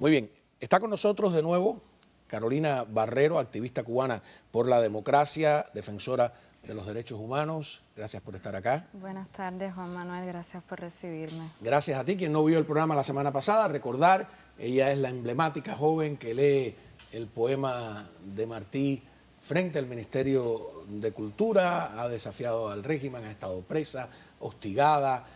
Muy bien, está con nosotros de nuevo Carolina Barrero, activista cubana por la democracia, defensora de los derechos humanos. Gracias por estar acá. Buenas tardes, Juan Manuel, gracias por recibirme. Gracias a ti, quien no vio el programa la semana pasada, recordar, ella es la emblemática joven que lee el poema de Martí frente al Ministerio de Cultura, ha desafiado al régimen, ha estado presa, hostigada,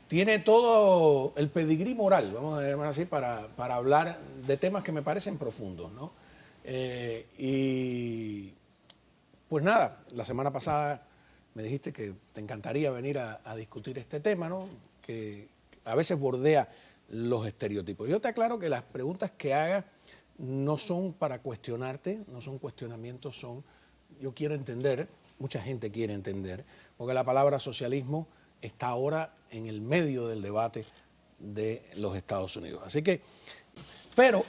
tiene todo el pedigrí moral, vamos a llamar así, para hablar de temas que me parecen profundos, ¿no? Y pues nada, la semana pasada me dijiste que te encantaría venir a discutir este tema, ¿no? Que a veces bordea los estereotipos. Yo te aclaro que las preguntas que hagas no son para cuestionarte, no son cuestionamientos, yo quiero entender, mucha gente quiere entender, porque la palabra socialismo está ahora en el medio del debate de los Estados Unidos. Así que, pero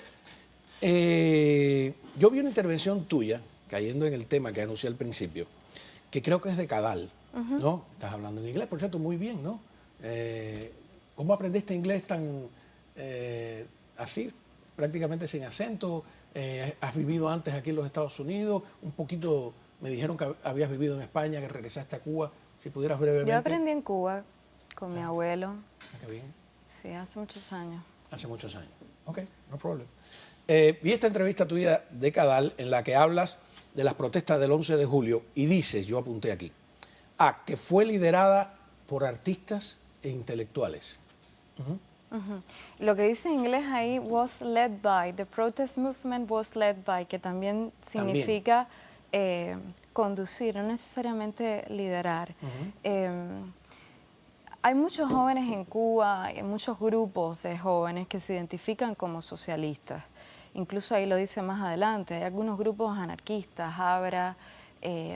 yo vi una intervención tuya, cayendo en el tema que anuncié al principio, que creo que es de Cadal, ¿no? Estás hablando en inglés, por cierto, muy bien, ¿no? ¿Cómo aprendiste inglés tan así, prácticamente sin acento? ¿Has vivido antes aquí en los Estados Unidos? Un poquito, me dijeron que habías vivido en España, que regresaste a Cuba. Si pudieras brevemente. Yo aprendí en Cuba con mi abuelo. Qué bien. Sí, hace muchos años. Hace muchos años. Ok, no problem. Vi esta entrevista tuya de Cadal en la que hablas de las protestas del 11 de julio y dices, yo apunté aquí, que fue liderada por artistas e intelectuales. Lo que dice en inglés ahí, was led by, the protest movement was led by, que también significa conducir, no necesariamente liderar. Hay muchos jóvenes en Cuba, hay muchos grupos de jóvenes que se identifican como socialistas. Incluso ahí lo dice más adelante, hay algunos grupos anarquistas, Abra,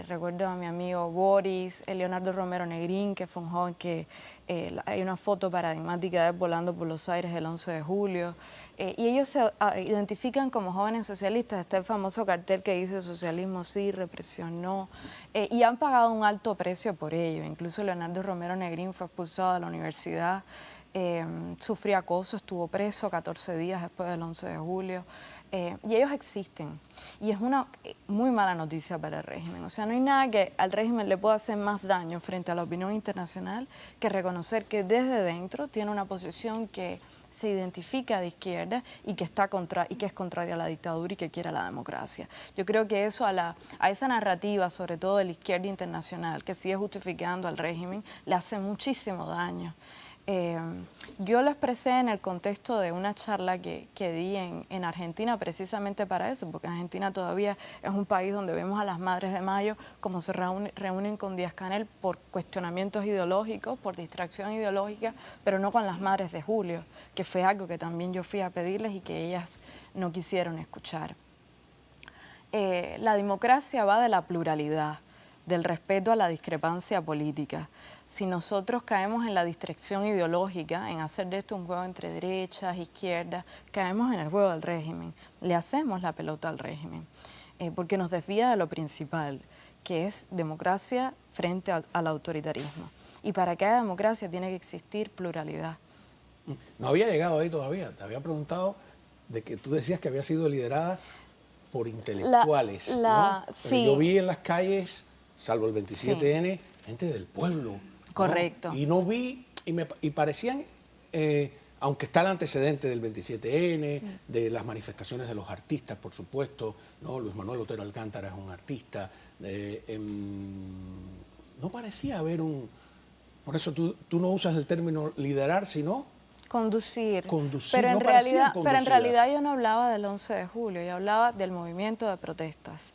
recuerdo a mi amigo Boris, Leonardo Romero Negrín, que fue un joven que hay una foto paradigmática de él volando por los aires el 11 de julio, y ellos se identifican como jóvenes socialistas. Está el famoso cartel que dice socialismo sí, represión no, y han pagado un alto precio por ello. Incluso Leonardo Romero Negrín fue expulsado de la universidad, sufrió acoso, estuvo preso 14 días después del 11 de julio. Y ellos existen. Y es una muy mala noticia para el régimen. O sea, no hay nada que al régimen le pueda hacer más daño frente a la opinión internacional que reconocer que desde dentro tiene una posición que se identifica de izquierda y que es contraria a la dictadura y que quiere la democracia. Yo creo que eso a esa narrativa, sobre todo de la izquierda internacional, que sigue justificando al régimen, le hace muchísimo daño. Yo lo expresé en el contexto de una charla que di en Argentina precisamente para eso, porque Argentina todavía es un país donde vemos a las Madres de Mayo como se reúnen con Díaz-Canel por cuestionamientos ideológicos, por distracción ideológica, pero no con las Madres de Julio, que fue algo que también yo fui a pedirles y que ellas no quisieron escuchar. La democracia va de la pluralidad, del respeto a la discrepancia política. Si nosotros caemos en la distracción ideológica, en hacer de esto un juego entre derechas, izquierdas, caemos en el juego del régimen, le hacemos la pelota al régimen, porque nos desvía de lo principal, que es democracia frente al autoritarismo. Y para que haya democracia tiene que existir pluralidad. No había llegado ahí todavía, te había preguntado de que tú decías que había sido liderada por intelectuales, ¿no? Sí. Yo vi en las calles, salvo el 27N, gente del pueblo. Correcto. ¿No? Y no vi, y parecían, aunque está el antecedente del 27N, de las manifestaciones de los artistas, por supuesto, ¿no? Luis Manuel Otero Alcántara es un artista, no parecía haber por eso tú no usas el término liderar, sino conducir. Conducir, Pero en no realidad yo no hablaba del 11 de julio, yo hablaba del movimiento de protestas.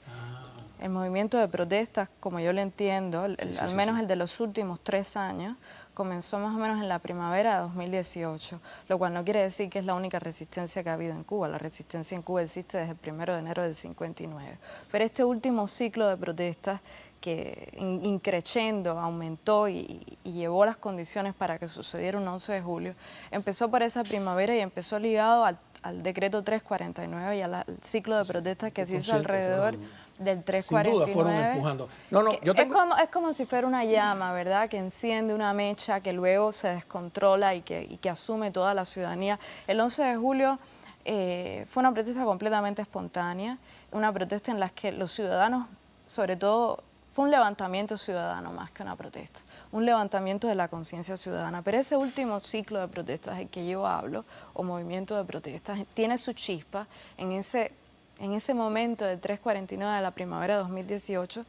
El movimiento de protestas, como yo lo entiendo, al menos el de los últimos 3 años, comenzó más o menos en la primavera de 2018, lo cual no quiere decir que es la única resistencia que ha habido en Cuba. La resistencia en Cuba existe desde el 1 de enero del 59. Pero este último ciclo de protestas que increciendo aumentó y llevó las condiciones para que sucediera un 11 de julio, empezó por esa primavera y empezó ligado al decreto 349 y al ciclo de protestas que se hizo alrededor del Sin duda 349. fueron empujando. No, no, yo tengo... Es como si fuera una llama, ¿verdad? Que enciende una mecha que luego se descontrola y que asume toda la ciudadanía. El 11 de julio fue una protesta completamente espontánea, una protesta en la que los ciudadanos, sobre todo, fue un levantamiento ciudadano más que una protesta, un levantamiento de la conciencia ciudadana. Pero ese último ciclo de protestas del que yo hablo, o movimiento de protestas, tiene su chispa en ese momento del 349 de la primavera de 2018,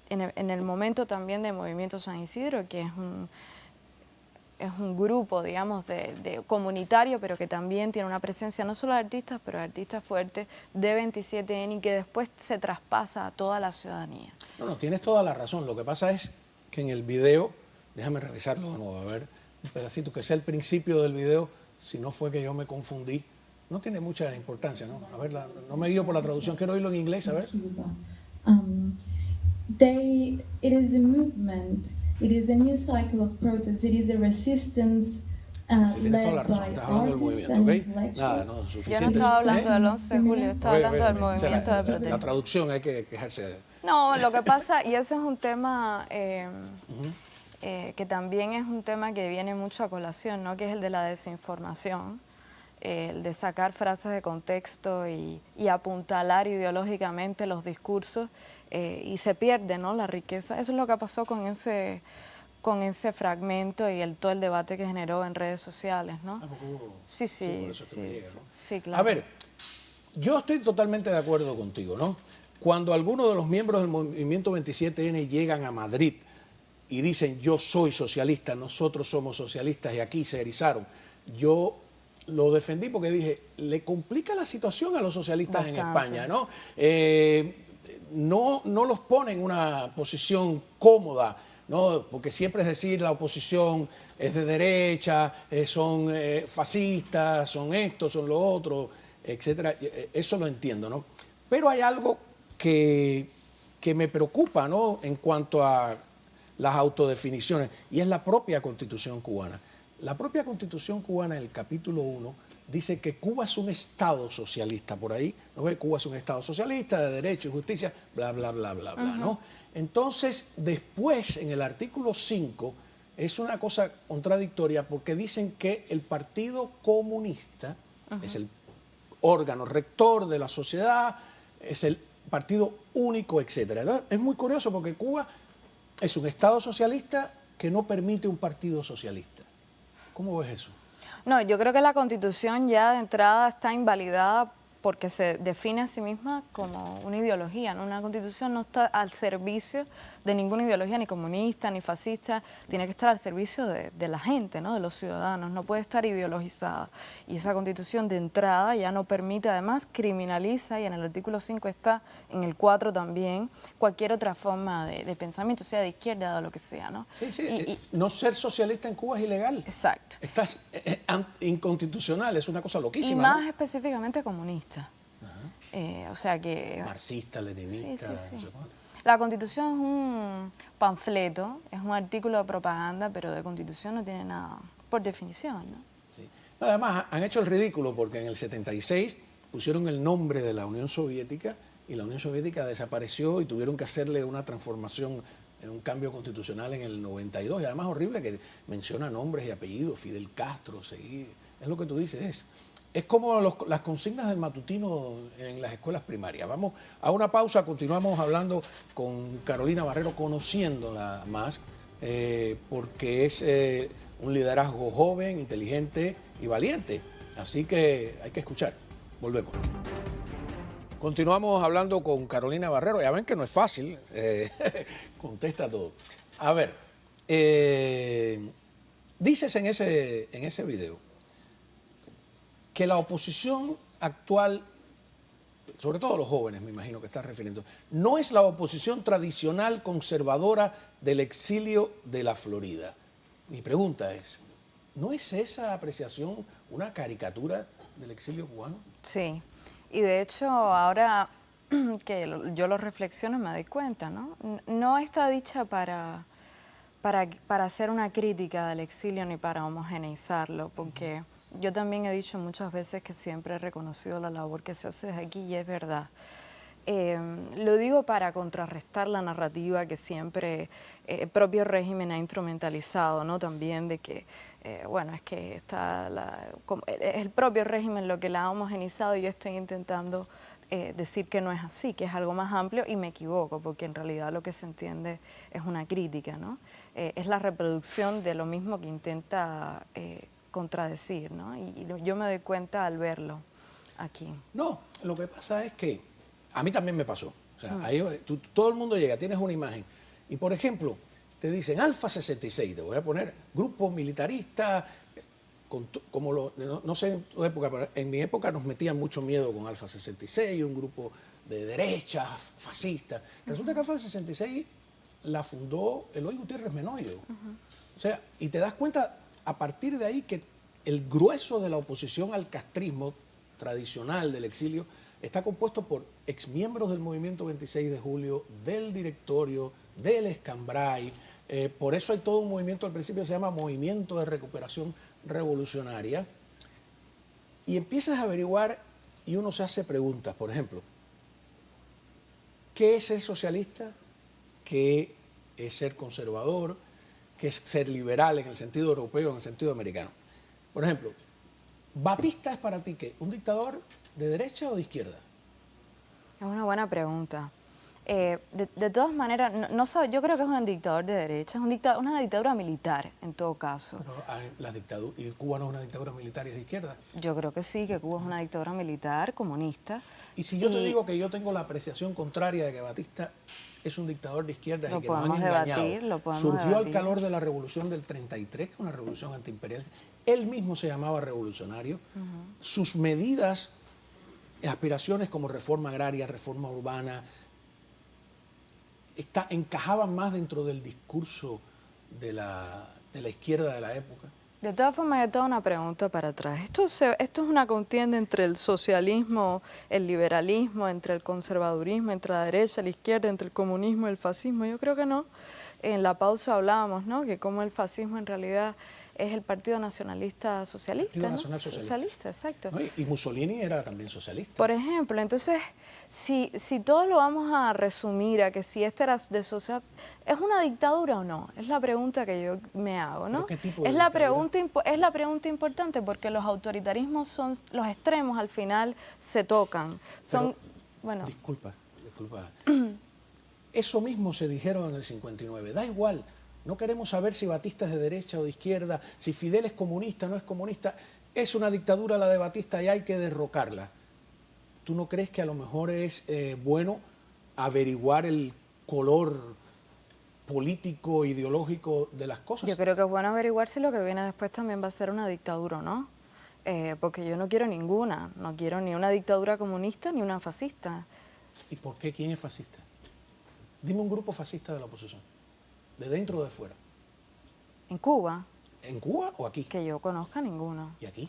en el momento también del Movimiento San Isidro, que es un grupo, digamos, de comunitario, pero que también tiene una presencia no solo de artistas, pero de artistas fuertes, de 27N, y que después se traspasa a toda la ciudadanía. No, no, tienes toda la razón. Lo que pasa es que en el video, déjame revisarlo de nuevo, a ver, un pedacito, que sea el principio del video, si no fue que yo me confundí. No tiene mucha importancia, ¿no? A ver, no me guío por la traducción, quiero oírlo en inglés, a ver. It is a movement, it is a new cycle of protest, it is a resistance Sí, tienes toda la led razón, by estás hablando del artists movimiento, and ¿ok? Nada, no, intellectuals. Yo no suficiente. estaba hablando del 11 de julio, estaba Oye, hablando del oye, o sea, movimiento de la protesta. traducción hay que quejarse. No, lo que pasa, y ese es un tema que también es un tema que viene mucho a colación, ¿no? Que es el de la desinformación, el de sacar frases de contexto y apuntalar ideológicamente los discursos, y se pierde, ¿no?, la riqueza. Eso es lo que pasó con ese fragmento y todo el debate que generó en redes sociales, ¿no? Sí, claro. A ver, yo estoy totalmente de acuerdo contigo, ¿no? Cuando algunos de los miembros del movimiento 27N llegan a Madrid y dicen yo soy socialista, nosotros somos socialistas y aquí se erizaron, yo lo defendí porque dije, le complica la situación a los socialistas en España, ¿no? No los pone en una posición cómoda, ¿no? Porque siempre es decir, la oposición es de derecha, son fascistas, son esto, son lo otro, etcétera. Eso lo entiendo, ¿no? Pero hay algo que me preocupa, ¿no?, en cuanto a las autodefiniciones, y es la propia Constitución cubana. La propia Constitución cubana, en el capítulo 1, dice que Cuba es un Estado socialista. Por ahí, ¿no ve? Cuba es un Estado socialista, de derecho y justicia, bla, bla, bla, bla, bla, ¿no? Entonces, después, en el artículo 5, es una cosa contradictoria porque dicen que el Partido Comunista es el órgano rector de la sociedad, es el partido único, etcétera. Entonces, es muy curioso porque Cuba es un Estado socialista que no permite un partido socialista. ¿Cómo ves eso? No, yo creo que la Constitución ya de entrada está invalidada porque se define a sí misma como una ideología, ¿no? Una Constitución no está al servicio de ninguna ideología, ni comunista, ni fascista, tiene que estar al servicio de la gente, ¿no?, de los ciudadanos, no puede estar ideologizada. Y esa Constitución de entrada ya no permite, además criminaliza, y en el artículo 5 está, en el 4 también, cualquier otra forma de pensamiento, sea de izquierda o lo que sea, ¿no? Sí, no ser socialista en Cuba es ilegal. Exacto. Estás inconstitucional, es una cosa loquísima. Y más ¿no? específicamente comunista. O sea que... Marxista, leninista. Sí. La Constitución es un panfleto, es un artículo de propaganda, pero de Constitución no tiene nada, por definición, ¿no? Sí. Además, han hecho el ridículo porque en el 76 pusieron el nombre de la Unión Soviética y la Unión Soviética desapareció y tuvieron que hacerle una transformación, un cambio constitucional en el 92. Y además horrible que menciona nombres y apellidos, Fidel Castro, seguido. Es lo que tú dices, es como las consignas del matutino en las escuelas primarias. Vamos a una pausa, continuamos hablando con Carolina Barrero, conociéndola más, porque es un liderazgo joven, inteligente y valiente. Así que hay que escuchar. Volvemos. Continuamos hablando con Carolina Barrero. Ya ven que no es fácil, contesta todo. A ver, dices en ese video que la oposición actual, sobre todo los jóvenes, me imagino que estás refiriendo, no es la oposición tradicional conservadora del exilio de la Florida. Mi pregunta es, ¿no es esa apreciación una caricatura del exilio cubano? Sí, y de hecho ahora que yo lo reflexiono me doy cuenta, ¿no? No está dicha para hacer una crítica del exilio ni para homogeneizarlo, porque... Yo también he dicho muchas veces que siempre he reconocido la labor que se hace desde aquí y es verdad. Lo digo para contrarrestar la narrativa que siempre el propio régimen ha instrumentalizado, ¿no? También de que, bueno, es que es el propio régimen lo que la ha homogenizado y yo estoy intentando decir que no es así, que es algo más amplio y me equivoco, porque en realidad lo que se entiende es una crítica, ¿no? Es la reproducción de lo mismo que intenta contradecir, ¿no? Y yo me doy cuenta al verlo aquí. No, lo que pasa es que a mí también me pasó. O sea, ahí todo el mundo llega, tienes una imagen. Y, por ejemplo, te dicen Alfa 66, te voy a poner grupo militarista, no sé en tu época, pero en mi época nos metían mucho miedo con Alfa 66, un grupo de derecha, fascista. Resulta que Alfa 66 la fundó Eloy Gutiérrez Menoyo. O sea, y te das cuenta a partir de ahí que el grueso de la oposición al castrismo tradicional del exilio está compuesto por exmiembros del movimiento 26 de julio, del directorio, del Escambray. Por eso hay todo un movimiento, al principio se llama Movimiento de Recuperación Revolucionaria. Y empiezas a averiguar y uno se hace preguntas, por ejemplo, ¿qué es ser socialista? ¿Qué es ser conservador? ¿Qué es ser liberal en el sentido europeo, en el sentido americano? Por ejemplo, ¿Batista es para ti qué? ¿Un dictador de derecha o de izquierda? Es una buena pregunta. De todas maneras, yo creo que es un dictador de derecha, es una dictadura militar en todo caso. Pero ¿y Cuba no es una dictadura militar y es de izquierda? Yo creo que sí, que Cuba es una dictadura militar, comunista. Y si yo te digo que yo tengo la apreciación contraria de que Batista es un dictador de izquierda y que nos han engañado, surgió al calor de la revolución del 33, que es una revolución antiimperial. Él mismo se llamaba revolucionario. Sus medidas, aspiraciones como reforma agraria, reforma urbana, encajaban más dentro del discurso de la izquierda de la época. De todas formas, yo tengo una pregunta para atrás. ¿Esto es una contienda entre el socialismo, el liberalismo, entre el conservadurismo, entre la derecha, la izquierda, entre el comunismo y el fascismo? Yo creo que no. En la pausa hablábamos, ¿no?, que como el fascismo en realidad es el Partido Nacionalista Socialista. Partido Nacional Socialista. Socialista, exacto. ¿No? Y Mussolini era también socialista. Por ejemplo, entonces, si todo lo vamos a resumir a que si este era de social, ¿es una dictadura o no? Es la pregunta que yo me hago, ¿no? ¿Qué tipo de es la pregunta importante porque los autoritarismos son, los extremos al final se tocan. Son, bueno. Disculpa. Eso mismo se dijeron en el 59. Da igual. No queremos saber si Batista es de derecha o de izquierda, si Fidel es comunista o no es comunista. Es una dictadura la de Batista y hay que derrocarla. ¿Tú no crees que a lo mejor es bueno averiguar el color político, ideológico de las cosas? Yo creo que es bueno averiguar si lo que viene después también va a ser una dictadura o no. Porque yo no quiero ninguna. No quiero ni una dictadura comunista ni una fascista. ¿Y por qué? ¿Quién es fascista? Dime un grupo fascista de la oposición. ¿De dentro o de fuera? ¿En Cuba? ¿En Cuba o aquí? Que yo conozca ninguno. ¿Y aquí?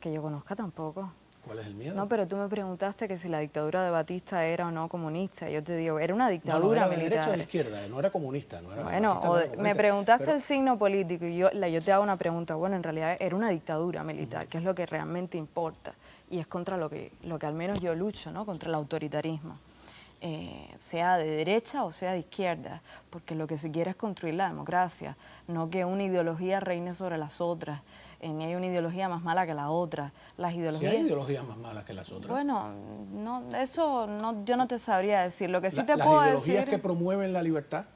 Que yo conozca tampoco. ¿Cuál es el miedo? No, pero tú me preguntaste que si la dictadura de Batista era o no comunista. Yo te digo, era una dictadura no, era militar. de derecha o de izquierda, no era comunista. No era, bueno, no era me preguntaste pero el signo político y yo te hago una pregunta. Bueno, en realidad era una dictadura militar, que es lo que realmente importa. Y es contra lo que al menos yo lucho, ¿no? Contra el autoritarismo. Sea de derecha o sea de izquierda, porque lo que se quiere es construir la democracia, no que una ideología reine sobre las otras, ni hay una ideología más mala que la otra. Las ideologías... ¿Sí hay ideologías más malas que las otras? Bueno, yo no te sabría decir. Lo que sí te puedo decir... ¿Las ideologías que promueven la libertad?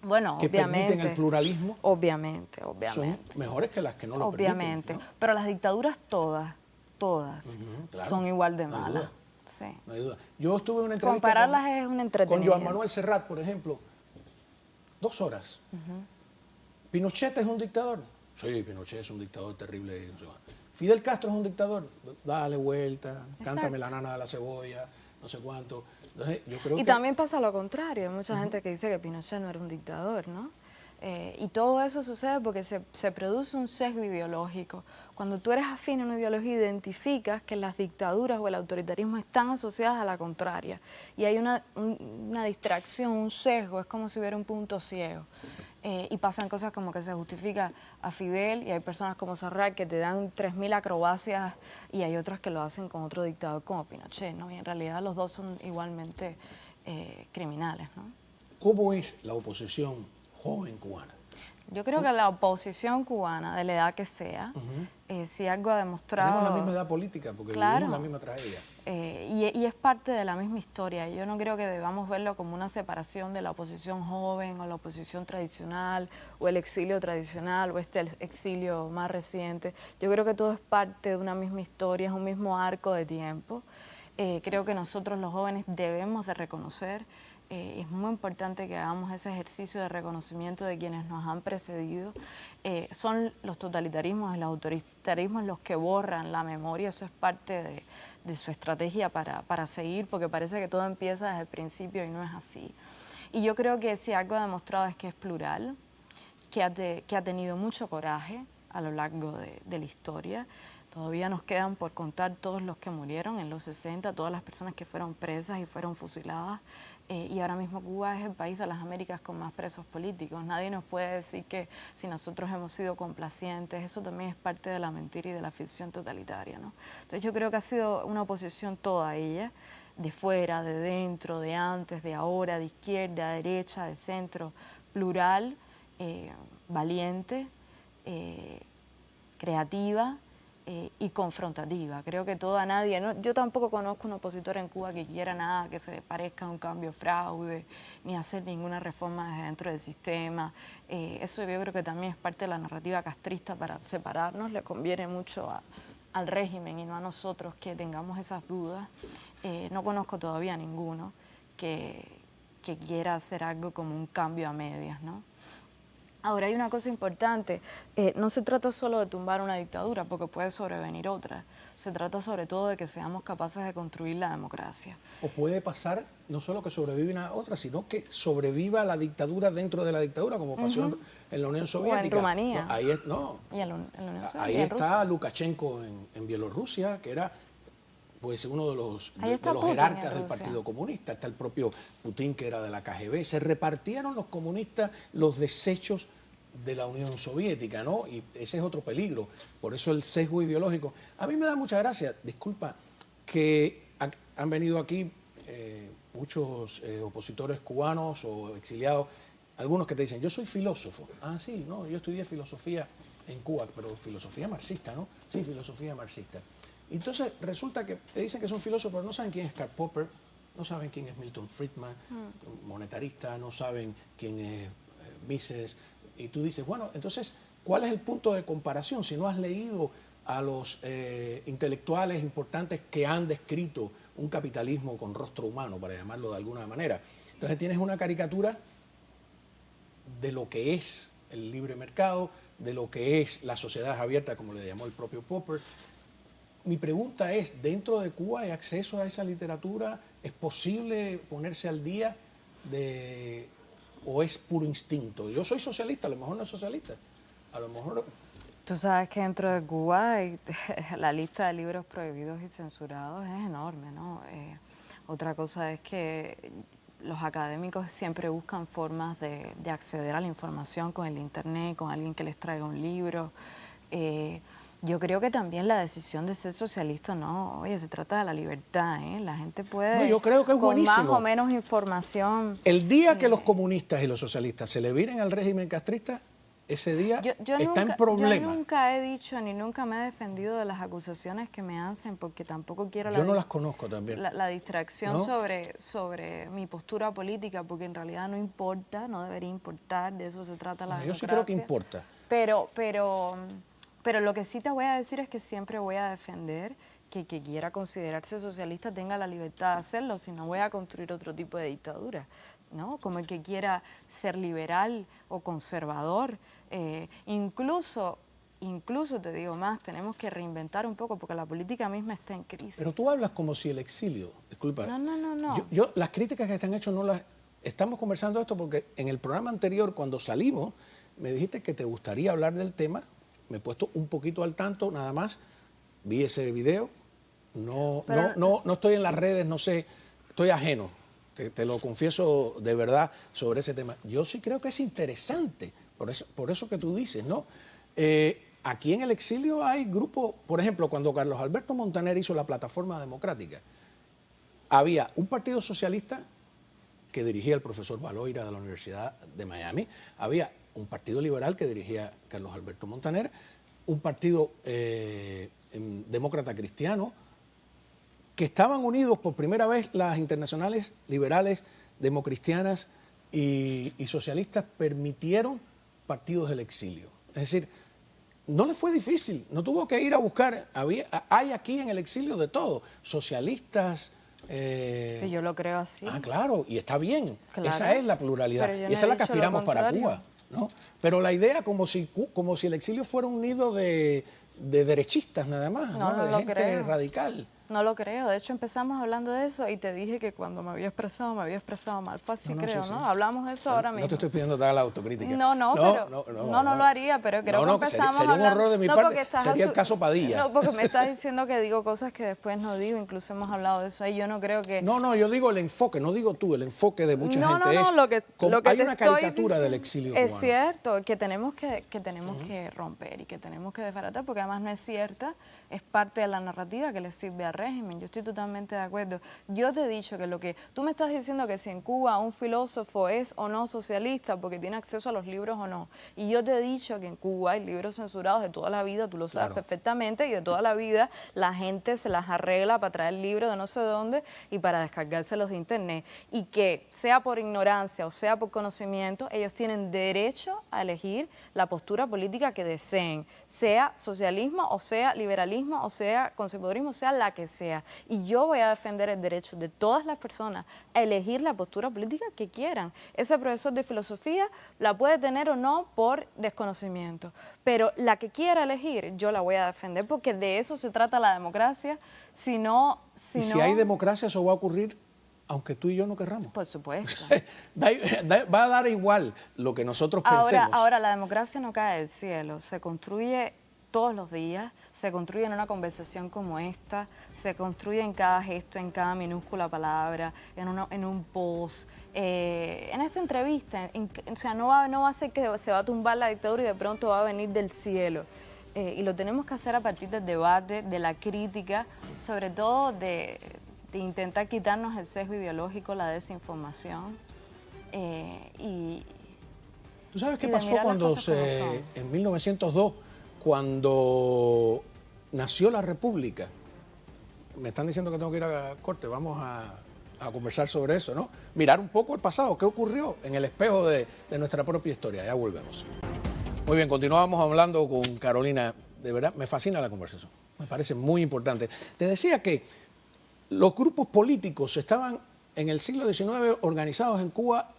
Bueno, que obviamente. permiten el pluralismo. Obviamente. Son mejores que las que no lo obviamente, permiten, ¿no? Pero las dictaduras todas, claro, son igual de no hay malas. duda. Sí. No hay duda. Yo estuve en una entrevista compararlas es un entretenimiento. con Joan Manuel Serrat, por ejemplo. 2 horas. ¿Pinochet es un dictador? Sí, Pinochet es un dictador terrible. ¿Fidel Castro es un dictador? Dale vuelta, cántame la nana de la cebolla, no sé cuánto. Entonces, yo creo y también pasa lo contrario. Hay mucha gente que dice que Pinochet no era un dictador, ¿no? Y todo eso sucede porque se produce un sesgo ideológico. Cuando tú eres afín a una ideología, identificas que las dictaduras o el autoritarismo están asociadas a la contraria. Y hay una distracción, un sesgo, es como si hubiera un punto ciego. y pasan cosas como que se justifica a Fidel y hay personas como Sarraque que te dan 3000 acrobacias y hay otras que lo hacen con otro dictador como Pinochet, ¿no? Y en realidad los dos son igualmente criminales, ¿no? ¿Cómo es la oposición joven cubana? Yo creo que la oposición cubana, de la edad que sea, si algo ha demostrado... Tenemos la misma edad política porque Claro. vivimos la misma tragedia. Y es parte de la misma historia. Yo no creo que debamos verlo como una separación de la oposición joven o la oposición tradicional o el exilio tradicional o el exilio más reciente. Yo creo que todo es parte de una misma historia, es un mismo arco de tiempo. Creo que nosotros los jóvenes debemos de reconocer. Es muy importante que hagamos ese ejercicio de reconocimiento de quienes nos han precedido. Son los totalitarismos y los autoritarismos los que borran la memoria, eso es parte de su estrategia para seguir, porque parece que todo empieza desde el principio y no es así. Y yo creo que si algo ha demostrado es que es plural, que ha tenido mucho coraje a lo largo de la historia. Todavía nos quedan por contar todos los que murieron en los 60, todas las personas que fueron presas y fueron fusiladas. Y ahora mismo Cuba es el país de las Américas con más presos políticos. Nadie nos puede decir que si nosotros hemos sido complacientes, eso también es parte de la mentira y de la ficción totalitaria, ¿no? Entonces yo creo que ha sido una oposición toda ella, de fuera, de dentro, de antes, de ahora, de izquierda, de derecha, de centro, plural, valiente, creativa, y confrontativa. Creo que nadie, ¿no? Yo tampoco conozco un opositor en Cuba que quiera nada que se parezca a un cambio fraude, ni hacer ninguna reforma desde dentro del sistema. Eso yo creo que también es parte de la narrativa castrista para separarnos. Le conviene mucho al régimen y no a nosotros que tengamos esas dudas. No conozco todavía ninguno que quiera hacer algo como un cambio a medias, ¿no? Ahora, hay una cosa importante, no se trata solo de tumbar una dictadura, porque puede sobrevenir otra. Se trata sobre todo de que seamos capaces de construir la democracia. O puede pasar no solo que sobreviva a otra, sino que sobreviva la dictadura dentro de la dictadura, como pasó en la Unión Soviética. O en Rumanía. No, ahí ahí está Lukashenko en Bielorrusia, que era pues uno de los jerarcas del Partido Comunista. Está el propio Putin, que era de la KGB. Se repartieron los comunistas los desechos de la Unión Soviética, ¿no? Y ese es otro peligro. Por eso el sesgo ideológico. A mí me da mucha gracia, disculpa, que han venido aquí muchos opositores cubanos o exiliados, algunos que te dicen, yo soy filósofo. Ah, sí, no, yo estudié filosofía en Cuba, pero filosofía marxista, ¿no? Sí, filosofía marxista. Entonces resulta que te dicen que son filósofos, pero no saben quién es Karl Popper, no saben quién es Milton Friedman, monetarista, no saben quién es Mises. Y tú dices, bueno, entonces, ¿cuál es el punto de comparación? Si no has leído a los intelectuales importantes que han descrito un capitalismo con rostro humano, para llamarlo de alguna manera. Entonces tienes una caricatura de lo que es el libre mercado, de lo que es la sociedad abierta, como le llamó el propio Popper. Mi pregunta es, ¿dentro de Cuba hay acceso a esa literatura? ¿Es posible ponerse al día o es puro instinto? Yo soy socialista, a lo mejor no es socialista, a lo mejor... Tú sabes que dentro de Cuba la lista de libros prohibidos y censurados es enorme, ¿no? Otra cosa es que los académicos siempre buscan formas de acceder a la información con el internet, con alguien que les traiga un libro. Yo creo que también la decisión de ser socialista, no, oye, se trata de la libertad, ¿eh? La gente puede, no, yo creo que es con buenísimo. más o menos información... El día que los comunistas y los socialistas se le viren al régimen castrista, ese día está en problema. Yo nunca he dicho ni nunca me he defendido de las acusaciones que me hacen, porque tampoco quiero... Yo no las conozco también. La distracción, ¿no? sobre mi postura política, porque en realidad no importa, no debería importar, de eso se trata la democracia. Yo sí creo que importa. Pero lo que sí te voy a decir es que siempre voy a defender que quiera considerarse socialista tenga la libertad de hacerlo, si no voy a construir otro tipo de dictadura, ¿no? Como el que quiera ser liberal o conservador. Incluso te digo más, tenemos que reinventar un poco porque la política misma está en crisis. Pero tú hablas como si el exilio, disculpa. No. Yo las críticas que están hechas no las... Estamos conversando esto porque en el programa anterior, cuando salimos, me dijiste que te gustaría hablar del tema. Me he puesto un poquito al tanto, nada más. Vi ese video. No estoy en las redes, no sé. Estoy ajeno. te lo confieso de verdad sobre ese tema. Yo sí creo que es interesante, por eso que tú dices, ¿no? Aquí en el exilio hay grupos, por ejemplo, cuando Carlos Alberto Montaner hizo la Plataforma Democrática, había un partido socialista que dirigía el profesor Baloira de la Universidad de Miami, había un partido liberal que dirigía Carlos Alberto Montaner, un partido demócrata cristiano, que estaban unidos por primera vez las internacionales liberales, democristianas y socialistas permitieron partidos del exilio. Es decir, no les fue difícil, no tuvo que ir a buscar, hay aquí en el exilio de todo, socialistas. Yo lo creo así. Ah, claro, y está bien, Claro. esa es la pluralidad, y esa es la que aspiramos para Cuba, ¿no? Pero la idea como si el exilio fuera un nido de derechistas nada más, No de lo gente creo. radical. No lo creo. De hecho, empezamos hablando de eso y te dije que cuando me había expresado mal. Fue así, creo, sí, ¿no? sí. Hablamos de eso ahora mismo. No te estoy pidiendo que hagas la autocrítica. No lo haría, pero creo que que empezamos sería un hablando... horror de mi No, parte, porque estás sería el caso Padilla. No, porque me estás diciendo que digo cosas que después no digo, incluso hemos hablado de eso y yo no creo que... No, yo digo el enfoque, no digo tú, el enfoque de mucha gente es... lo que hay te una estoy caricatura del diciendo exilio es cubano. cierto, que tenemos que romper y que tenemos que desbaratar, porque además no es cierta, es parte de la narrativa que le sirve al régimen. Yo estoy totalmente de acuerdo. Yo te he dicho que lo que tú me estás diciendo, que si en Cuba un filósofo es o no socialista porque tiene acceso a los libros o no, y yo te he dicho que en Cuba hay libros censurados de toda la vida, tú lo sabes perfectamente, y de toda la vida la gente se las arregla para traer libros de no sé dónde y para descargárselos de internet, y que sea por ignorancia o sea por conocimiento, ellos tienen derecho a elegir la postura política que deseen, sea socialismo o sea liberalismo o sea conservadurismo, sea la que sea, y yo voy a defender el derecho de todas las personas a elegir la postura política que quieran. Ese profesor de filosofía la puede tener o no por desconocimiento, pero la que quiera elegir yo la voy a defender, porque de eso se trata la democracia. Si Si hay democracia, eso va a ocurrir aunque tú y yo no querramos. Por supuesto. Va a dar igual lo que nosotros pensemos. Ahora, la democracia no cae del cielo, se construye todos los días, se construye en una conversación como esta, se construye en cada gesto, en cada minúscula palabra, en un post, en esta entrevista. O sea, no va a ser que se va a tumbar la dictadura y de pronto va a venir del cielo. Y lo tenemos que hacer a partir del debate, de la crítica, sobre todo de intentar quitarnos el sesgo ideológico, la desinformación. ¿Tú sabes qué pasó cuando en 1902, cuando nació la República? Me están diciendo que tengo que ir a corte, vamos a conversar sobre eso, ¿no? Mirar un poco el pasado, qué ocurrió en el espejo de nuestra propia historia. Ya volvemos. Muy bien, continuábamos hablando con Carolina. De verdad, me fascina la conversación, me parece muy importante. Te decía que los grupos políticos estaban en el siglo XIX organizados en Cuba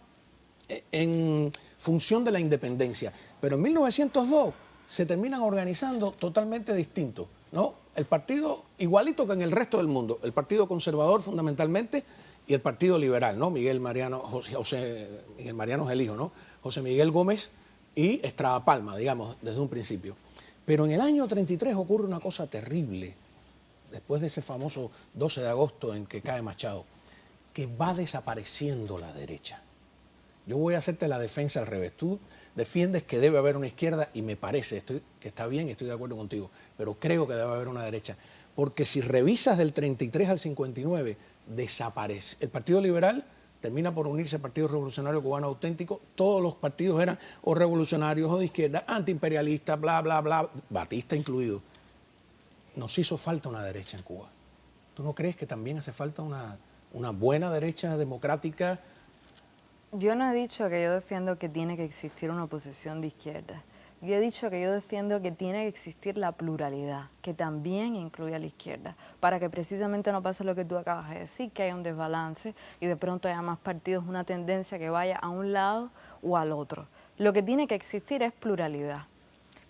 en función de la independencia, pero en 1902 se terminan organizando totalmente distintos, ¿no? El partido igualito que en el resto del mundo, el Partido Conservador fundamentalmente y el Partido Liberal, ¿no? Miguel Mariano es el hijo, ¿no? José Miguel Gómez y Estrada Palma, digamos, desde un principio. Pero en el año 33 ocurre una cosa terrible, después de ese famoso 12 de agosto en que cae Machado, que va desapareciendo la derecha. Yo voy a hacerte la defensa al revés. Tú defiendes que debe haber una izquierda y me parece que está bien y estoy de acuerdo contigo, pero creo que debe haber una derecha. Porque si revisas del 33 al 59, desaparece. El Partido Liberal termina por unirse al Partido Revolucionario Cubano Auténtico. Todos los partidos eran o revolucionarios o de izquierda, antiimperialistas, bla, bla, bla, Batista incluido. Nos hizo falta una derecha en Cuba. ¿Tú no crees que también hace falta una buena derecha democrática? Yo no he dicho que yo defiendo que tiene que existir una oposición de izquierda. Yo he dicho que yo defiendo que tiene que existir la pluralidad, que también incluye a la izquierda, para que precisamente no pase lo que tú acabas de decir, que haya un desbalance y de pronto haya más partidos, una tendencia que vaya a un lado o al otro. Lo que tiene que existir es pluralidad.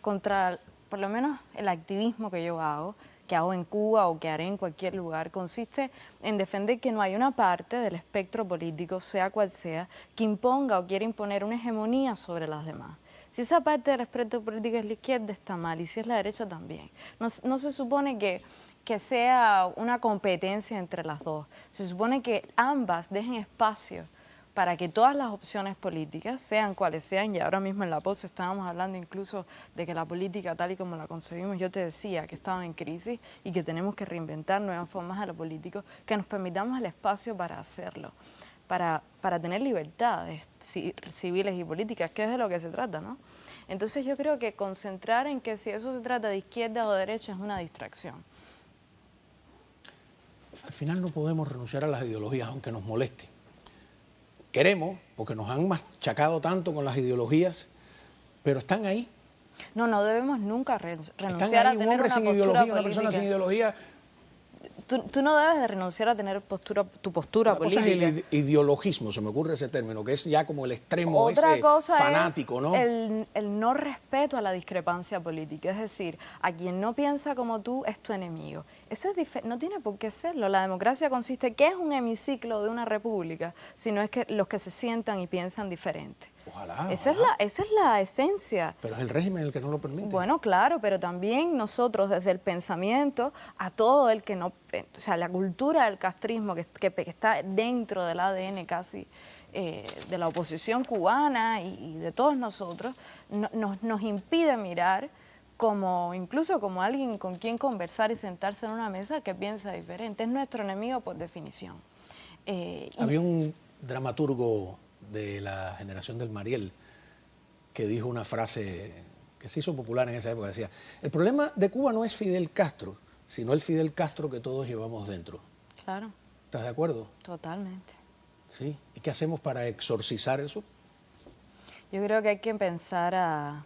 Contra, por lo menos, el activismo que yo hago, que hago en Cuba o que haré en cualquier lugar, consiste en defender que no hay una parte del espectro político, sea cual sea, que imponga o quiera imponer una hegemonía sobre las demás. Si esa parte del espectro político es la izquierda, está mal, y si es la derecha, también. No se supone que que sea una competencia entre las dos. Se supone que ambas dejen espacio para que todas las opciones políticas, sean cuales sean, y ahora mismo en la pose estábamos hablando incluso de que la política tal y como la concebimos, yo te decía que estaba en crisis y que tenemos que reinventar nuevas formas de lo político, que nos permitamos el espacio para hacerlo, para tener libertades civiles y políticas, que es de lo que se trata, ¿no? Entonces yo creo que concentrar en que si eso se trata de izquierda o derecha es una distracción. Al final no podemos renunciar a las ideologías, aunque nos moleste. Queremos, porque nos han machacado tanto con las ideologías, pero están ahí. No debemos nunca renunciar Están ahí, a un tener hombre una sin postura ideología, una política. persona sin ideología. Tú no debes de renunciar a tener tu postura Una cosa política. es el ideologismo, se me ocurre ese término, que es ya como el extremo Otra ese cosa fanático, es ¿no? el no respeto a la discrepancia política. Es decir, a quien no piensa como tú es tu enemigo. Eso es no tiene por qué serlo. La democracia consiste, ¿qué es un hemiciclo de una república? Sino es que los que se sientan y piensan diferente. Ojalá, Esa ojalá. es la esencia. Pero es el régimen el que no lo permite. Bueno, claro, pero también nosotros desde el pensamiento, a todo el que no, o sea, la cultura del castrismo que está dentro del ADN casi de la oposición cubana y de todos nosotros, nos impide mirar incluso como alguien con quien conversar y sentarse en una mesa que piensa diferente. Es nuestro enemigo por definición. Había un dramaturgo de la generación del Mariel que dijo una frase que se hizo popular en esa época, decía: el problema de Cuba no es Fidel Castro, sino el Fidel Castro que todos llevamos dentro. Claro. ¿Estás de acuerdo? Totalmente. Sí. ¿Y qué hacemos para exorcizar eso? Yo creo que hay que empezar a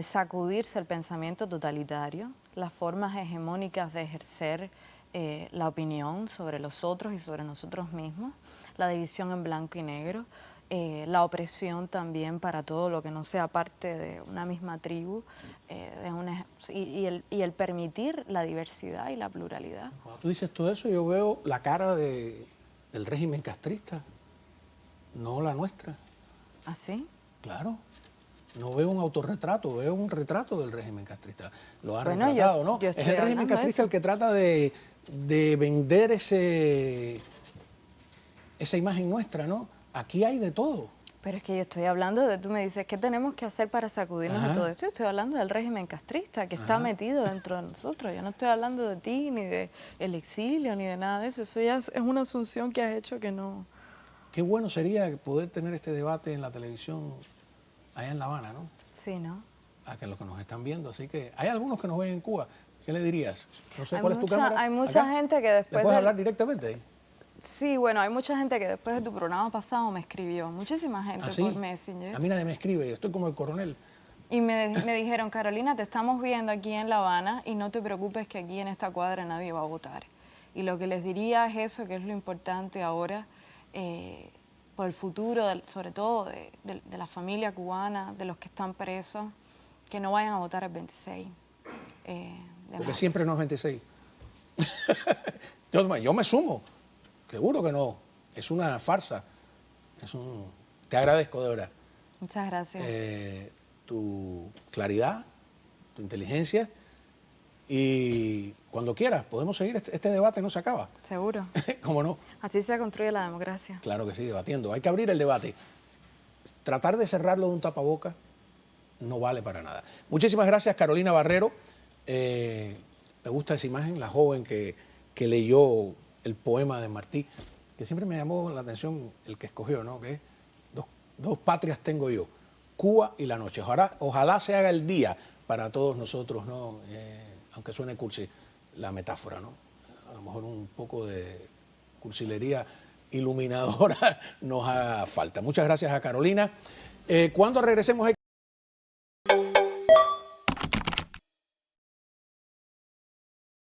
sacudirse el pensamiento totalitario, las formas hegemónicas de ejercer la opinión sobre los otros y sobre nosotros mismos, la división en blanco y negro, la opresión también para todo lo que no sea parte de una misma tribu, y el permitir la diversidad y la pluralidad. Cuando tú dices todo eso, yo veo la cara del régimen castrista, no la nuestra. ¿Así? Claro. No veo un autorretrato, veo un retrato del régimen castrista. Lo ha Bueno, retratado, ¿no? yo Es estoy el régimen hablando de castrista eso. el que trata de vender esa imagen nuestra, ¿no? Aquí hay de todo. Pero es que yo estoy hablando tú me dices, ¿qué tenemos que hacer para sacudirnos Ajá. de todo esto? Yo estoy hablando del régimen castrista que está Ajá. metido dentro de nosotros. Yo no estoy hablando de ti, ni de el exilio, ni de nada de eso. Eso ya es una asunción que has hecho que no... Qué bueno sería poder tener este debate en la televisión allá en La Habana, ¿no? Sí, ¿no? A que los que nos están viendo. Así que hay algunos que nos ven en Cuba. ¿Qué le dirías? No sé Hay cuál es tu mucha- cámara. hay mucha ¿Acá? gente que ¿Le después puedes del- hablar directamente? Sí, bueno, hay mucha gente que después de tu programa pasado me escribió. Muchísima gente ¿Ah, sí? por Messenger. A mí nadie me escribe, yo estoy como el coronel. Y me dijeron, Carolina, te estamos viendo aquí en La Habana y no te preocupes que aquí en esta cuadra nadie va a votar. Y lo que les diría es eso, que es lo importante ahora, por el futuro, sobre todo de la familia cubana, de los que están presos, que no vayan a votar el 26. De Porque marzo. siempre no es 26. yo me sumo. Seguro que no. Es una farsa. Te agradezco, de verdad. Muchas gracias. Tu claridad, tu inteligencia. Y cuando quieras, podemos seguir. Este debate no se acaba. Seguro. ¿Cómo no? Así se construye la democracia. Claro que sí, debatiendo. Hay que abrir el debate. Tratar de cerrarlo de un tapaboca no vale para nada. Muchísimas gracias, Carolina Barrero. Me gusta esa imagen, la joven que leyó el poema de Martí, que siempre me llamó la atención el que escogió, ¿no? Que es dos patrias tengo yo, Cuba y la noche. Ojalá se haga el día para todos nosotros, ¿no? Aunque suene cursi la metáfora, ¿no? A lo mejor un poco de cursilería iluminadora nos haga falta. Muchas gracias a Carolina. Cuando regresemos hay